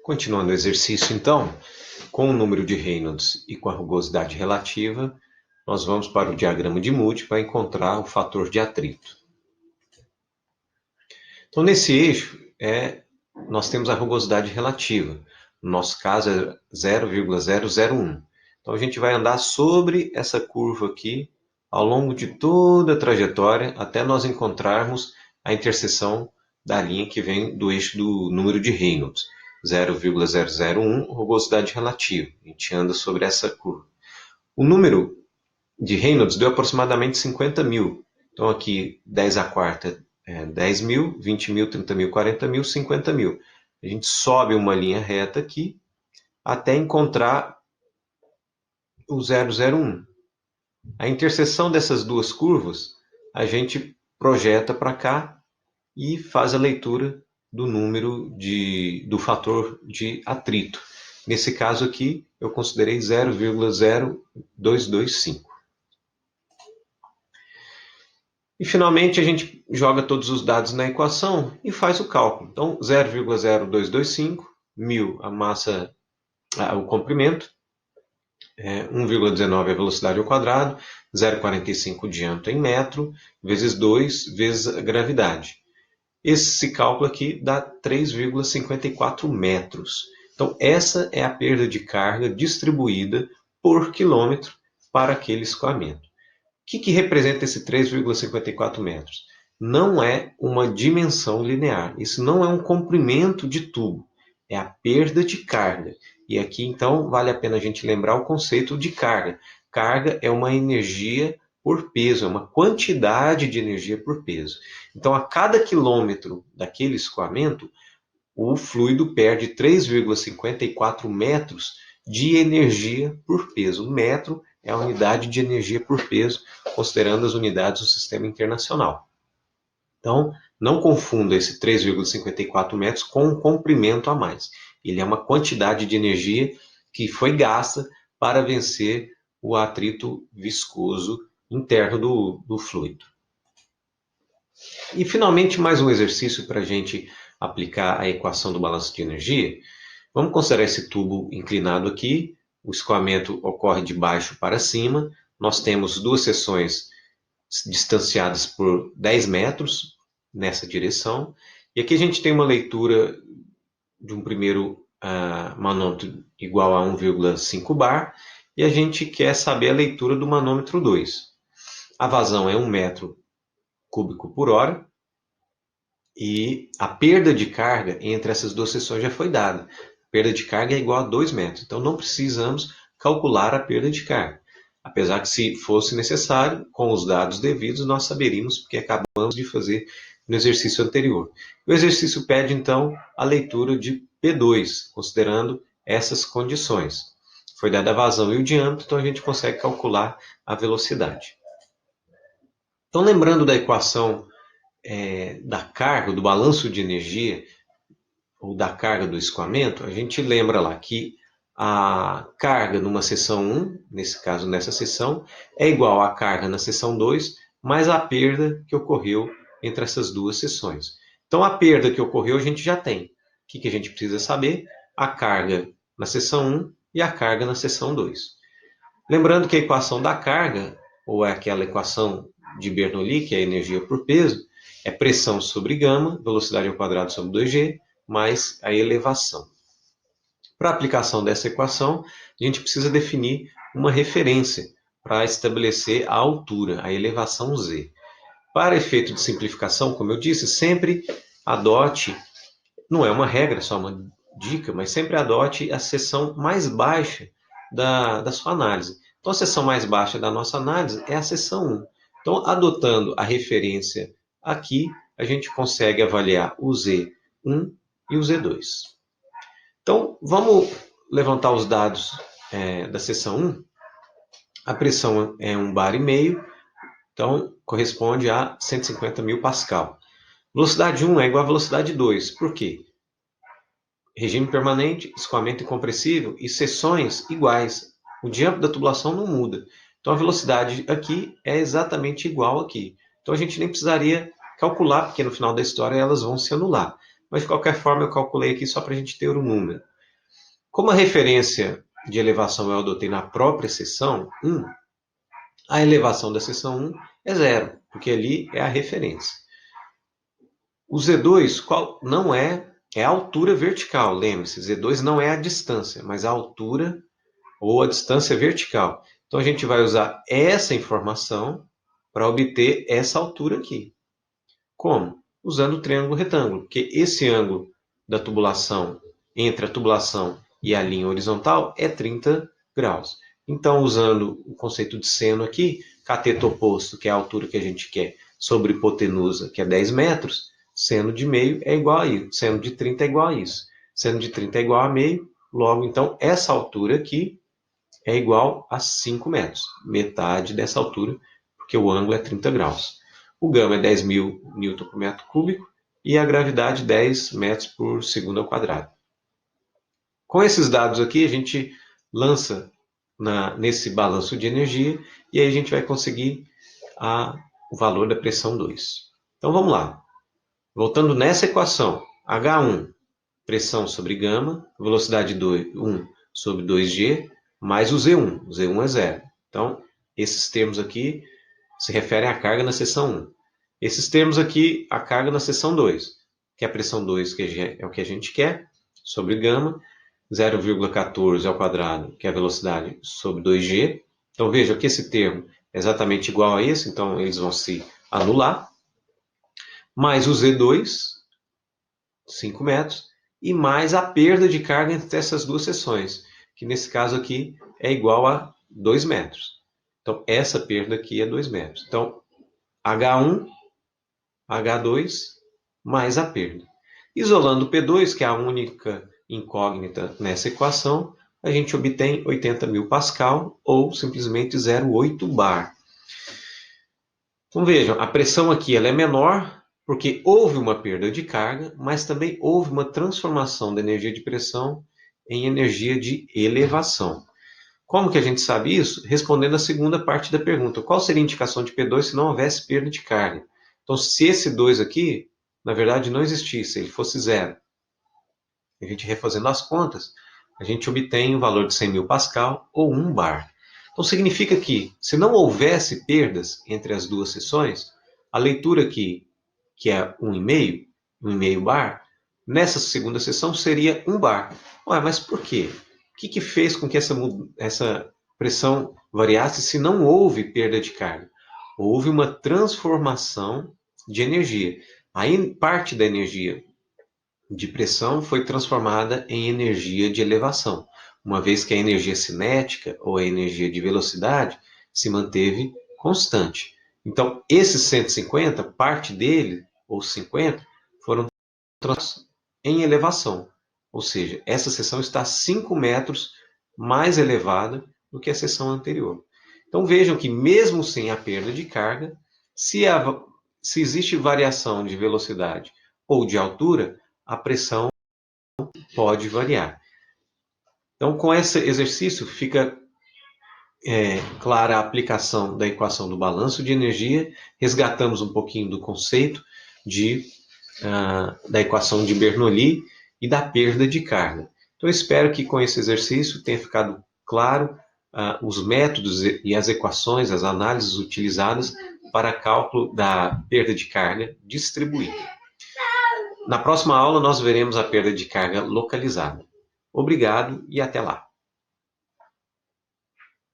Continuando o exercício, então, com o número de Reynolds e com a rugosidade relativa, nós vamos para o diagrama de Moody para encontrar o fator de atrito. Então, nesse eixo, nós temos a rugosidade relativa. No nosso caso, é 0,001. Então, a gente vai andar sobre essa curva aqui, ao longo de toda a trajetória, até nós encontrarmos a interseção da linha que vem do eixo do número de Reynolds. 0,001, rugosidade relativa. A gente anda sobre essa curva. O número de Reynolds deu aproximadamente 50 mil. Então, aqui, 10 a quarta é 10 mil, 20 mil, 30 mil, 40 mil, 50 mil. A gente sobe uma linha reta aqui até encontrar o 001. A interseção dessas duas curvas, a gente projeta para cá e faz a leitura do número do fator de atrito. Nesse caso aqui, eu considerei 0,0225. E finalmente a gente joga todos os dados na equação e faz o cálculo. Então, 0,0225, 1000 a massa, o comprimento, 1,19 a velocidade ao quadrado, 0,45 o diâmetro em metro, vezes 2, vezes a gravidade. Esse cálculo aqui dá 3,54 metros. Então, essa é a perda de carga distribuída por quilômetro para aquele escoamento. O que representa esse 3,54 metros? Não é uma dimensão linear. Isso não é um comprimento de tubo. É a perda de carga. E aqui, então, vale a pena a gente lembrar o conceito de carga. Carga é uma energia por peso, é uma quantidade de energia por peso. Então, a cada quilômetro daquele escoamento, o fluido perde 3,54 metros de energia por peso. O metro é a unidade de energia por peso, considerando as unidades do sistema internacional. Então, não confunda esse 3,54 metros com um comprimento a mais. Ele é uma quantidade de energia que foi gasta para vencer o atrito viscoso interno do fluido. E, finalmente, mais um exercício para a gente aplicar a equação do balanço de energia. Vamos considerar esse tubo inclinado aqui. O escoamento ocorre de baixo para cima. Nós temos duas seções distanciadas por 10 metros nessa direção. E aqui a gente tem uma leitura de um primeiro manômetro igual a 1,5 bar. E a gente quer saber a leitura do manômetro 2. A vazão é 1 metro cúbico por hora. E a perda de carga entre essas duas seções já foi dada. A perda de carga é igual a 2 metros. Então não precisamos calcular a perda de carga. Apesar que, se fosse necessário, com os dados devidos, nós saberíamos, porque acabamos de fazer no exercício anterior. O exercício pede, então, a leitura de P2, considerando essas condições. Foi dada a vazão e o diâmetro, então a gente consegue calcular a velocidade. Então, lembrando da equação da carga, do balanço de energia, ou da carga do escoamento, a gente lembra lá que a carga numa seção 1, nesse caso nessa seção, é igual à carga na seção 2, mais a perda que ocorreu entre essas duas seções. Então, a perda que ocorreu a gente já tem. O que a gente precisa saber? A carga na seção 1 e a carga na seção 2. Lembrando que a equação da carga, ou é aquela equação de Bernoulli, que é a energia por peso, é pressão sobre gama, velocidade ao quadrado sobre 2g, mais a elevação. Para a aplicação dessa equação, a gente precisa definir uma referência para estabelecer a altura, a elevação z. Para efeito de simplificação, como eu disse, sempre adote, não é uma regra, só uma dica, mas sempre adote a seção mais baixa da sua análise. Então, a seção mais baixa da nossa análise é a seção 1. Então, adotando a referência aqui, a gente consegue avaliar o Z1 e o Z2. Então, vamos levantar os dados da seção 1. A pressão é 1,5 bar, então corresponde a 150 mil pascal. Velocidade 1 é igual a velocidade 2. Por quê? Regime permanente, escoamento incompressível e seções iguais. O diâmetro da tubulação não muda. Então, a velocidade aqui é exatamente igual aqui. Então, a gente nem precisaria calcular, porque no final da história elas vão se anular. Mas, de qualquer forma, eu calculei aqui só para a gente ter o número. Como a referência de elevação eu adotei na própria seção 1, a elevação da seção 1 é zero, porque ali é a referência. O Z2 não é a altura vertical, lembre-se, Z2 não é a distância, mas a altura ou a distância vertical. Então a gente vai usar essa informação para obter essa altura aqui. Como? Usando o triângulo retângulo, porque esse ângulo da tubulação entre a tubulação e a linha horizontal é 30 graus. Então, usando o conceito de seno aqui, cateto oposto, que é a altura que a gente quer, sobre hipotenusa, que é 10 metros, seno de meio é igual a isso. Seno de 30 é igual a isso. Seno de 30 é igual a meio, logo, então, essa altura aqui é igual a 5 metros, metade dessa altura, porque o ângulo é 30 graus. O gama é 10.000 newton por metro cúbico e a gravidade 10 metros por segundo ao quadrado. Com esses dados aqui, a gente lança nesse balanço de energia e aí a gente vai conseguir o valor da pressão 2. Então vamos lá. Voltando nessa equação, H1, pressão sobre gama, velocidade 1 sobre 2G, mais o Z1. O Z1 é zero. Então, esses termos aqui se referem à carga na seção 1. Esses termos aqui, a carga na seção 2, que é a pressão 2, que é o que a gente quer, sobre gama, 0,14 ao quadrado, que é a velocidade sobre 2G. Então, veja que esse termo é exatamente igual a esse, então eles vão se anular. Mais o Z2, 5 metros, e mais a perda de carga entre essas duas seções, que nesse caso aqui é igual a 2 metros. Então, essa perda aqui é 2 metros. Então, H1, H2, mais a perda. Isolando o P2, que é a única incógnita nessa equação, a gente obtém 80.000 Pascal, ou simplesmente 0,8 bar. Então vejam, a pressão aqui ela é menor, porque houve uma perda de carga, mas também houve uma transformação da energia de pressão em energia de elevação. Como que a gente sabe isso? Respondendo a segunda parte da pergunta. Qual seria a indicação de P2 se não houvesse perda de carga? Então, se esse 2 aqui, na verdade, não existisse, ele fosse zero, a gente refazendo as contas, a gente obtém o valor de 100.000 Pascal ou 1 bar. Então, significa que, se não houvesse perdas entre as duas seções, a leitura aqui, que é 1,5 bar, nessa segunda seção seria 1 bar. Ué, mas por quê? O que fez com que essa pressão variasse se não houve perda de carga? Houve uma transformação de energia. Aí parte da energia de pressão foi transformada em energia de elevação, uma vez que a energia cinética ou a energia de velocidade se manteve constante. Então, esses 150, parte dele, ou 50, foram transformados em elevação. Ou seja, essa seção está 5 metros mais elevada do que a seção anterior. Então vejam que mesmo sem a perda de carga, se existe variação de velocidade ou de altura, a pressão pode variar. Então, com esse exercício, fica clara a aplicação da equação do balanço de energia, resgatamos um pouquinho do conceito da equação de Bernoulli e da perda de carga. Então, eu espero que com esse exercício tenha ficado claro os métodos e as equações, as análises utilizadas para cálculo da perda de carga distribuída. Na próxima aula, nós veremos a perda de carga localizada. Obrigado e até lá!